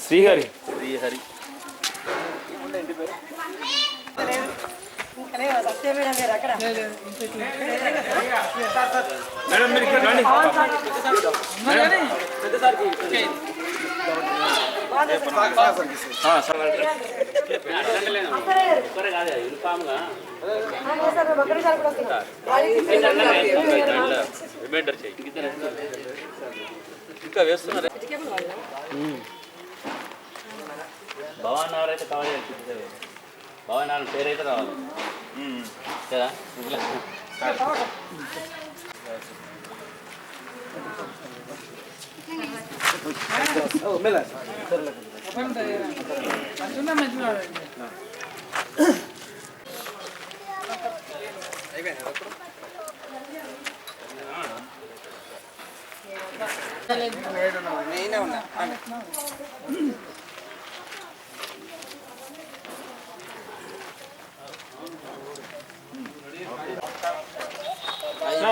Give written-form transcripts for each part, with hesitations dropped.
Srihari madam మీరు ఇక్కడ రండి. ఇంకా వేస్తున్నారు భవన్ అయితే కావాలి భవన్ పేరు అయితే రావాలి కదా.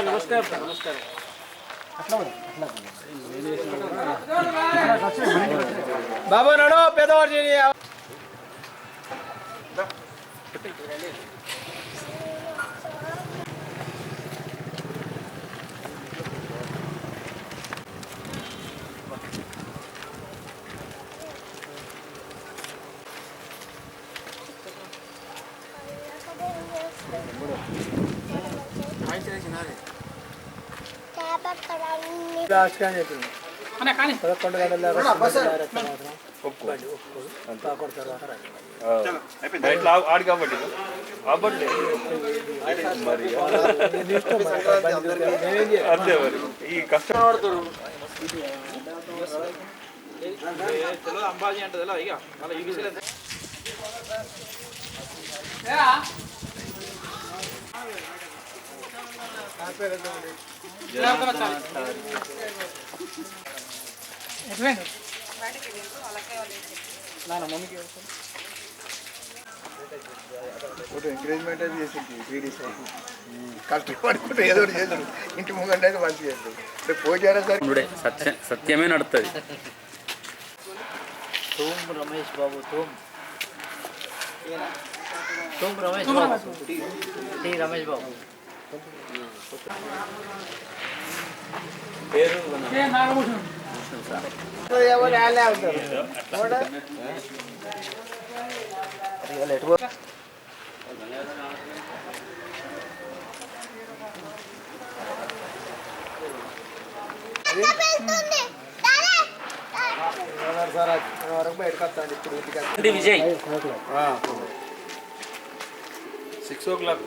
నమస్కారం నమస్కారం. బాబు నడు పేదవాడు ఆడి కాబట్టి మరి అంతే మరి ఈ కష్టపడతారు అంబాజీ అంటే ఇక మళ్ళీ ఎంకరేజ్మెంట్ అది చేసింది పీడీస్ కష్టపడుకుంటే ఏదో ఒకటి చేస్తాడు ఇంటి ముంగంటే అయితే మంచి చేస్తాడు పోయారా సార్ సత్యమే నడుతుంది. తూమ్ రమేష్ బాబు తూమ్ రమేష్ బాబు టీ రమేష్ బాబు పేరు విజయ్ 6 o'clock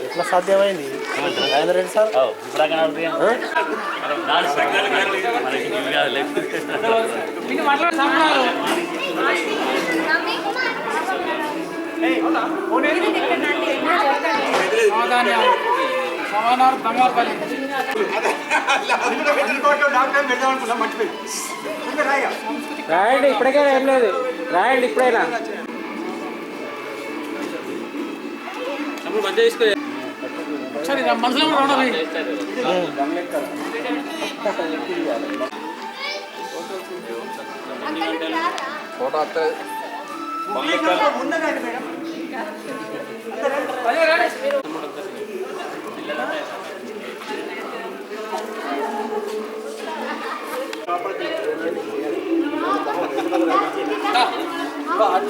ఎట్లా సాధ్యమైంది రెడ్డి సార్ రాయండి ఇప్పటికే ఏం లేదు రాయండి ఇప్పుడైనా మంచిగా తీసుకో మనసులో ఫోటో వస్తుంది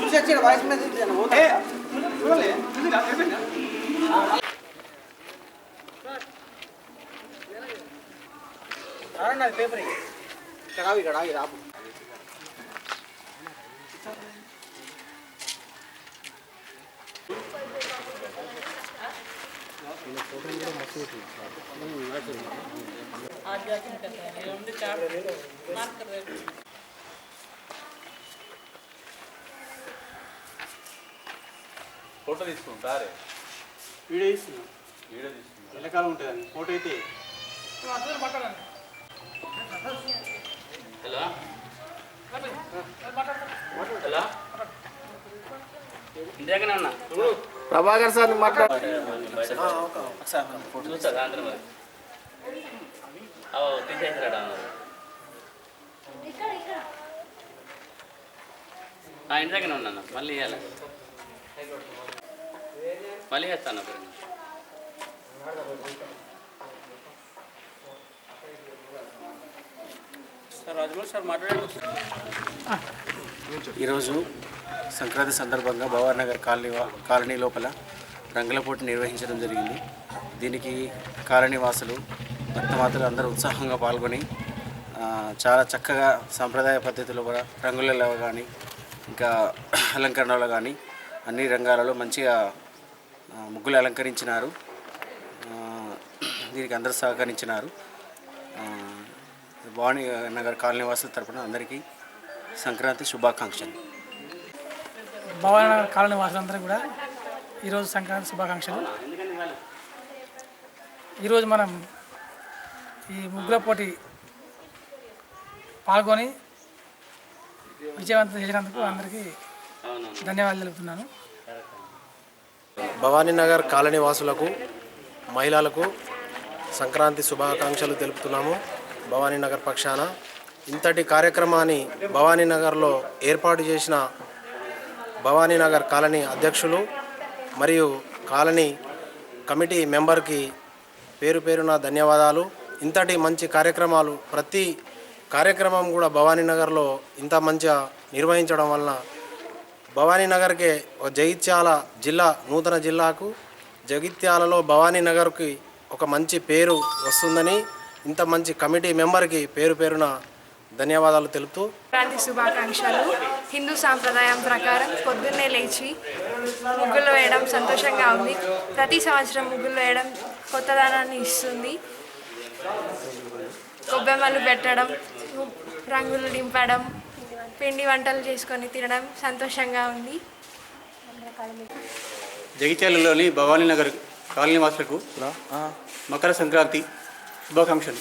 చూసి వచ్చి వాయిస్ మెసేజ్ పేపర్ ఇక్కడ రాపు ఫోటో తీసుకుంటారే వీడియో ఇస్తున్నాం ఎండాకాలం ఉంటుందండి ఫోటో అయితే హలో హలో ఇంటి దగ్గర ఉన్నా ప్రభాకర్ సార్ మాట్లాడు. చూస్తా సాయంత్రం మరి తీసేసారా ఇంటి దగ్గర ఉన్నాను మళ్ళీ ఇవ్వాలి మళ్ళీ వేస్తాను ఒకరి సార్ రాజమౌళి సార్ మాట్లాడండి. ఈరోజు సంక్రాంతి సందర్భంగా భవానగర్ కాలనీ లోపల రంగుల పోటీ నిర్వహించడం జరిగింది. దీనికి కాలనీ వాసులు భక్తమాతలు అందరూ ఉత్సాహంగా పాల్గొని చాలా చక్కగా సాంప్రదాయ పద్ధతిలో కూడా రంగులలో కానీ ఇంకా అలంకరణలో కానీ అన్ని రంగాలలో మంచిగా ముగ్గులు అలంకరించినారు. దీనికి అందరూ సహకరించినారు. భవానీ నగర్ కాలనీ వాసుల తరపున అందరికీ సంక్రాంతి శుభాకాంక్షలు. భవానీ నగర్ కాలనీ వాసులందరూ కూడా ఈరోజు సంక్రాంతి శుభాకాంక్షలు. ఈరోజు మనం ఈ ముగ్గుల పోటీ పాల్గొని విజయవంతం చేసినందుకు అందరికీ ధన్యవాదాలు తెలుపుతున్నాను. భవానీ నగర్ కాలనీ వాసులకు మహిళలకు సంక్రాంతి శుభాకాంక్షలు తెలుపుతున్నాము. భవానీ నగర్ పక్షాన ఇంతటి కార్యక్రమాన్ని భవానీ నగర్లో ఏర్పాటు చేసిన భవానీ నగర్ కాలనీ అధ్యక్షులు మరియు కాలనీ కమిటీ మెంబర్కి పేరు పేరున ధన్యవాదాలు. ఇంతటి మంచి కార్యక్రమాలు ప్రతి కార్యక్రమం కూడా భవానీ నగర్లో ఇంత మంచిగా నిర్వహించడం వలన భవానీ నగర్కే జగిత్యాల జిల్లా నూతన జిల్లాకు జగిత్యాలలో భవానీ నగర్కి ఒక మంచి పేరు వస్తుందని ఇంత మంచి కమిటీ మెంబర్కి పేరు పేరున ధన్యవాదాలు తెలుపుతూ సంక్రాంతి శుభాకాంక్షలు. హిందూ సాంప్రదాయం ప్రకారం పొద్దున్నే లేచి ముగ్గులు వేయడం సంతోషంగా ఉంది. ప్రతి సంవత్సరం ముగ్గులు వేయడం కొత్తదనాన్ని ఇస్తుంది. గొబ్బెమ్మలు పెట్టడం, రంగులు నింపడం, పిండి వంటలు చేసుకొని తినడం సంతోషంగా ఉంది. జగిత్యాలలోని భవానీ నగర్ కాలనీ వాసులకు మకర సంక్రాంతి శుభాకాంక్షలు.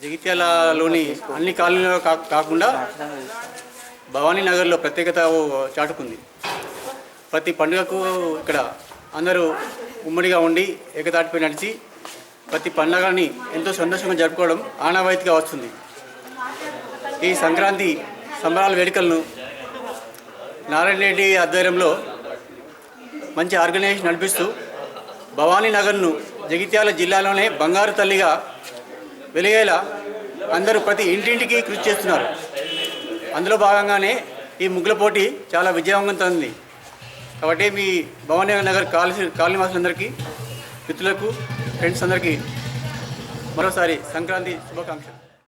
జగిత్యాలలోని అన్ని కాలనీలో కాకుండా భవానీ నగర్లో ప్రత్యేకత చాటుకుంది. ప్రతి పండుగకు ఇక్కడ అందరూ ఉమ్మడిగా ఉండి ఏకతాటిపై నడిచి ప్రతి పండుగని ఎంతో సంతోషంగా జరుపుకోవడం ఆనవాయితీగా వస్తుంది. ఈ సంక్రాంతి సంబరాల వేడుకలను నారాయణ రెడ్డి ఆధ్వర్యంలో మంచి ఆర్గనైజేషన్ నడిపిస్తూ భవానీ నగర్ను జగిత్యాల జిల్లాలోనే బంగారు తల్లిగా వెలిగేలా అందరూ ప్రతి ఇంటింటికి కృషి చేస్తున్నారు. అందులో భాగంగానే ఈ ముగ్గుల పోటీ చాలా విజయవంతమైంది. కాబట్టి మీ భవానీ నగర్ కాలనీ వాసులందరికీ, మిత్రులకు, ఫ్రెండ్స్ అందరికీ మరోసారి సంక్రాంతి శుభాకాంక్షలు.